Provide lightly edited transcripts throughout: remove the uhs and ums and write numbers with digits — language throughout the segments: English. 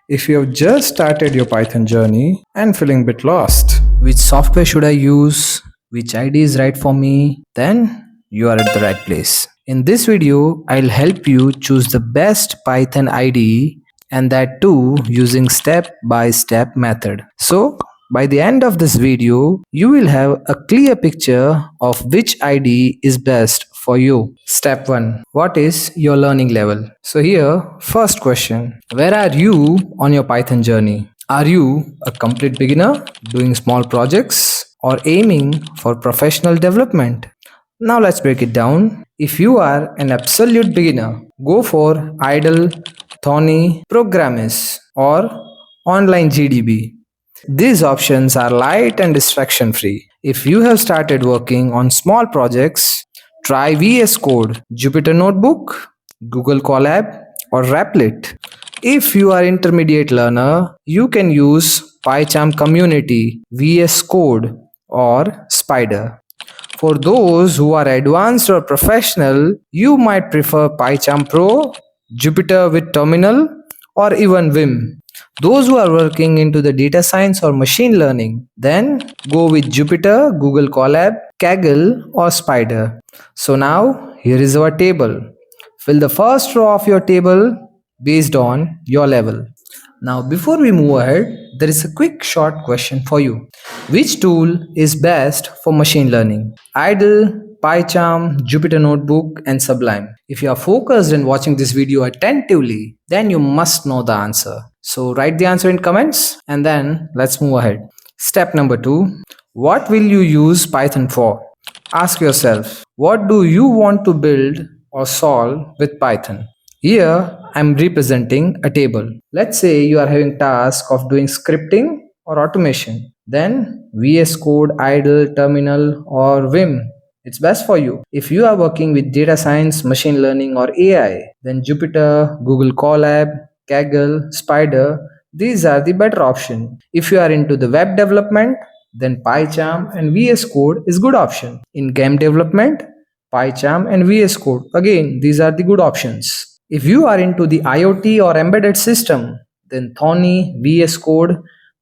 If you have just started your Python journey and feeling a bit lost, which software should I use? Which IDE is right for me? Then you are at the right place. In this video, I'll help you choose the best Python IDE, and that too using step-by-step method. So by the end of this video, you will have a clear picture of which IDE is best for you. Step 1. What is your learning level? So here, first question. Where are you on your Python journey? Are you a complete beginner doing small projects or aiming for professional development? Now let's break it down. If you are an absolute beginner, go for IDLE, Thorny, Programmist or Online GDB. These options are light and distraction free. If you have started working on small projects, try VS Code, Jupyter Notebook, Google Colab or Replit. If you are intermediate learner, you can use PyCharm Community, VS Code or Spider. For those who are advanced or professional, you might prefer PyCharm Pro, Jupyter with Terminal, or even Vim. Those who are working into the data science or machine learning, then go with Jupyter, Google Colab, Kaggle, or Spider. So now, here is our table. Fill the first row of your table based on your level. Now, before we move ahead, there is a quick short question for you. Which tool is best for machine learning? IDLE, PyCharm, Jupyter Notebook, and Sublime. If you are focused and watching this video attentively, then you must know the answer. So write the answer in comments and then let's move ahead. Step number 2. What will you use Python for? Ask yourself, what do you want to build or solve with Python? Here, I'm representing a table. Let's say you are having task of doing scripting or automation. Then VS Code, IDLE, Terminal or Vim. It's best for you. If you are working with data science, machine learning or AI, then Jupyter, Google Colab, Kaggle, Spider, these are the better option. If you are into the web development, then PyCharm and VS Code is good option. In game development, PyCharm and VS Code, again, these are the good options. If you are into the IoT or embedded system, then Thorny, VS Code,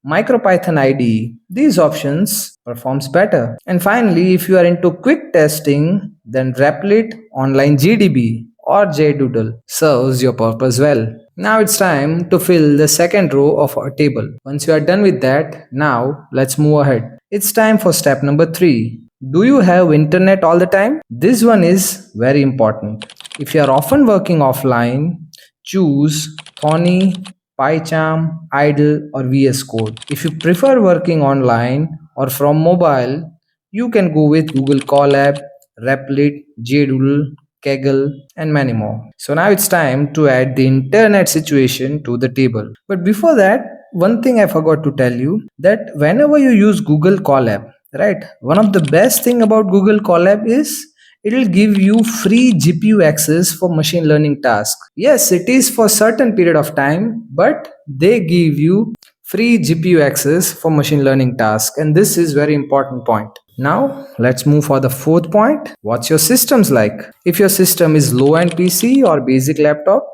MicroPython IDE, these options performs better. And finally, if you are into quick testing, then Replit, Online GDB or JDoodle serves your purpose well. Now it's time to fill the second row of our table. Once you are done with that, now let's move ahead. It's time for step number 3. Do you have internet all the time? This one is very important. If you are often working offline, choose Thorny, PyCharm, IDLE or VS Code. If you prefer working online or from mobile, you can go with Google Colab, Replit, JDoodle, Kaggle and many more. So now it's time to add the internet situation to the table. But before that, one thing I forgot to tell you, that whenever you use Google Colab, right, one of the best thing about Google Colab is it will give you free GPU access for machine learning tasks. Yes, it is for certain period of time, but they give you free GPU access for machine learning tasks, and this is very important point. Now let's move for the fourth point. What's your systems like? If your system is low-end PC or basic laptop,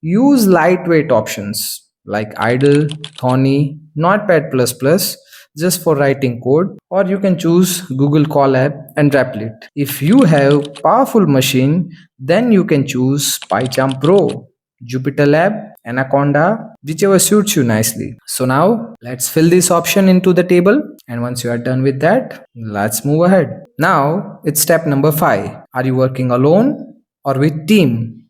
use lightweight options like IDLE, Thorny, Notepad++, just for writing code, or you can choose Google Colab and Replit. If you have powerful machine, then you can choose PyCharm Pro, Jupyter Lab, Anaconda, whichever suits you nicely. So now let's fill this option into the table, and once you are done with that, let's move ahead. Now it's step number 5. Are you working alone or with team?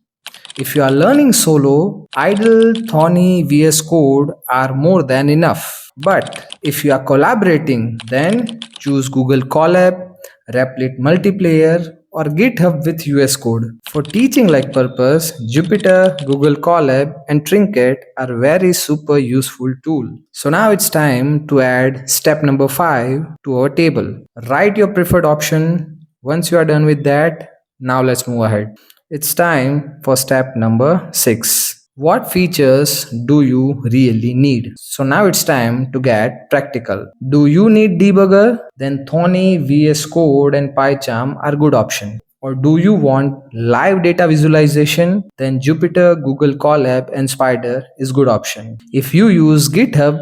If you are learning solo, IDLE, Thorny, VS Code are more than enough. But if you are collaborating, then choose Google Colab, Replit Multiplayer or GitHub with VS Code. For teaching like purpose, Jupyter, Google Colab and Trinket are very super useful tool. So now it's time to add step number 5 to our table. Write your preferred option. Once you are done with that, now let's move ahead. It's time for step number 6. What features do you really need? So now it's time to get practical. Do you need debugger? Then Thorny, VS Code and PyCharm are good option. Or do you want live data visualization? Then Jupyter, Google Colab and Spider is good option. If you use GitHub,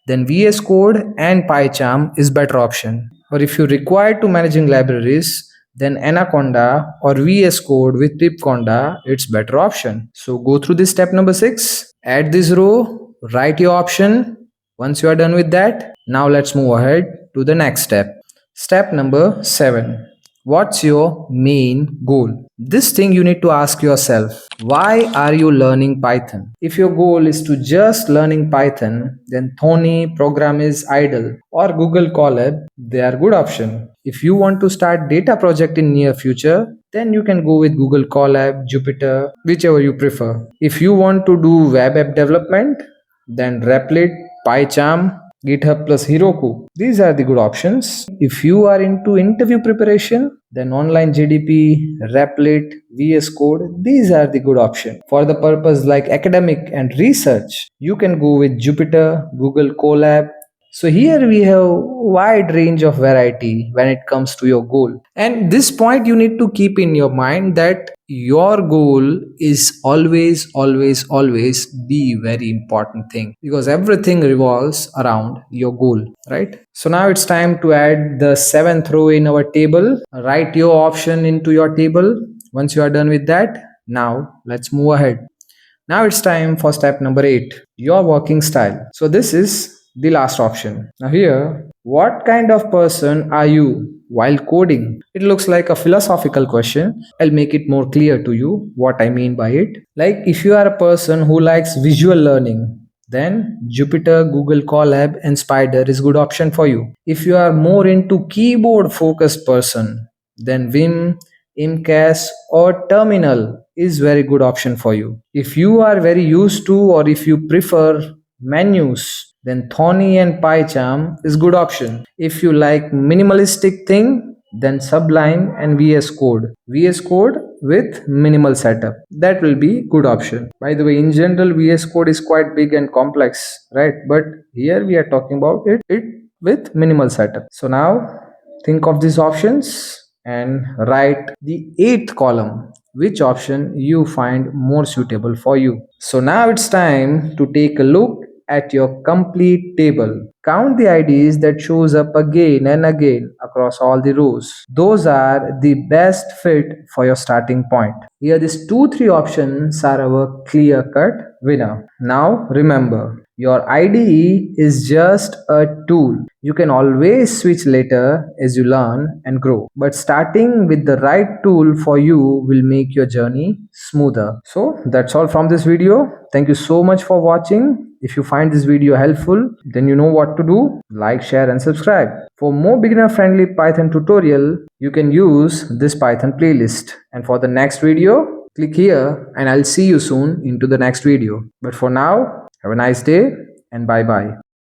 then VS Code and PyCharm is better option. Or if you require to managing libraries, then Anaconda or VS Code with Pipconda, it's better option. So go through this step number 6, add this row, write your option. Once you are done with that, now let's move ahead to the next step. Step number 7. What's your main goal? This thing you need to ask yourself. Why are you learning Python? If your goal is to just learning Python, then Thony program is idle or Google Colab, they are good option. If you want to start data project in near future, then you can go with Google Colab, Jupyter, whichever you prefer. If you want to do web app development, then Replit, PyCharm, GitHub plus Heroku. These are the good options. If you are into interview preparation, then online JDP, Replit, VS Code, these are the good options. For the purpose like academic and research, you can go with Jupyter, Google Colab. So here we have wide range of variety when it comes to your goal. And this point you need to keep in your mind that your goal is always the very important thing, because everything revolves around your goal, right? So now it's time to add the 7th row in our table. Write your option into your table. Once you are done with that, now let's move ahead. Now it's time for step number 8, your working style. So this is the last option. Now here, what kind of person are you while coding? It looks like a philosophical question. I'll make it more clear to you what I mean by it. Like if you are a person who likes visual learning, then Jupyter, Google Colab and Spider is good option for you. If you are more into keyboard focused person, then Vim, Imcas or Terminal is very good option for you. If you are very used to or if you prefer menus, then Thony and PyCharm is good option. If you like minimalistic thing, then Sublime and VS Code. VS Code with minimal setup. That will be good option. By the way, in general, VS Code is quite big and complex, right? But here we are talking about it with minimal setup. So now think of these options and write the 8th column, which option you find more suitable for you. So now it's time to take a look at your complete table. Count the IDs that shows up again and again across all the rows. Those are the best fit for your starting point. Here these 2-3 options are our clear-cut winner. Now remember, your IDE is just a tool. You can always switch later as you learn and grow. But starting with the right tool for you will make your journey smoother. So that's all from this video. Thank you so much for watching. If you find this video helpful, then you know what to do. Like, share and subscribe. For more beginner friendly Python tutorial, you can use this Python playlist. And for the next video, click here and I'll see you soon into the next video. But for now, have a nice day and bye bye.